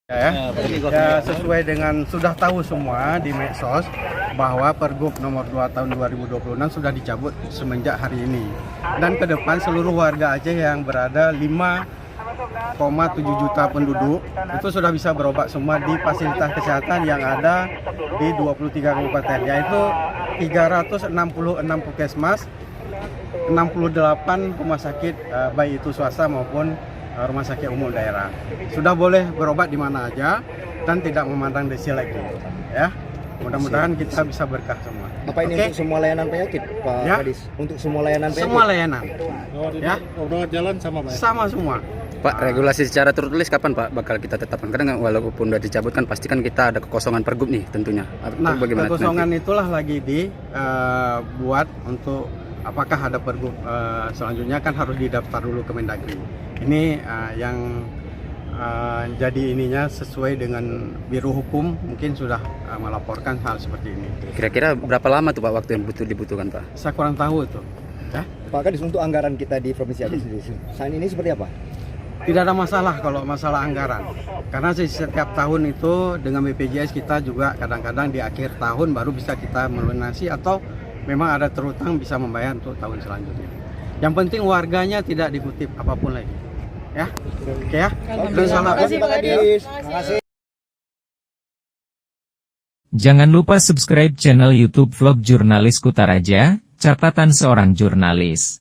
Ya, sesuai dengan sudah tahu semua di medsos bahwa Pergub nomor 2 tahun 2026 sudah dicabut semenjak hari ini. Dan ke depan seluruh warga Aceh yang berada 5,7 juta penduduk itu sudah bisa berobat semua di fasilitas kesehatan yang ada di 23 kabupaten, yaitu 366 puskesmas, 68 rumah sakit baik itu swasta maupun rumah sakit umum daerah. Sudah boleh berobat di mana aja dan tidak memandang desil lagi. Ya, mudah-mudahan kita bisa berkah semua. Apa ini untuk semua layanan penyakit, Pak Ya. Kadis? Untuk semua layanan penyakit? Semua layanan. Ya, Obat jalan sama Pak? sama semua. Pak, regulasi secara tertulis kapan Pak bakal kita tetapkan? Karena walaupun sudah dicabut kan pasti kan kita ada kekosongan pergub nih tentunya. Nah, Bagaimana kekosongan nanti? itulah lagi dibuat untuk apakah ada pergub selanjutnya kan harus didaftar dulu ke Mendagri. Ini yang jadi ininya sesuai dengan Biro Hukum mungkin sudah melaporkan hal seperti ini. Kira-kira berapa lama tuh Pak waktu yang dibutuhkan Pak? Saya kurang tahu itu. Ya. Pak Kadis, untuk anggaran kita di Provinsi Aceh sendiri, saat ini seperti apa? Tidak ada masalah kalau masalah anggaran. Karena setiap tahun itu dengan BPJS kita juga kadang-kadang di akhir tahun baru bisa kita melunasi atau memang ada terutang bisa membayar untuk tahun selanjutnya. Yang penting warganya tidak dikutip apapun lagi. Ya. Oke ya. Terima kasih Pak Kadis. Terima kasih. Jangan lupa subscribe channel YouTube Vlog Jurnalis Kutaraja, catatan seorang jurnalis.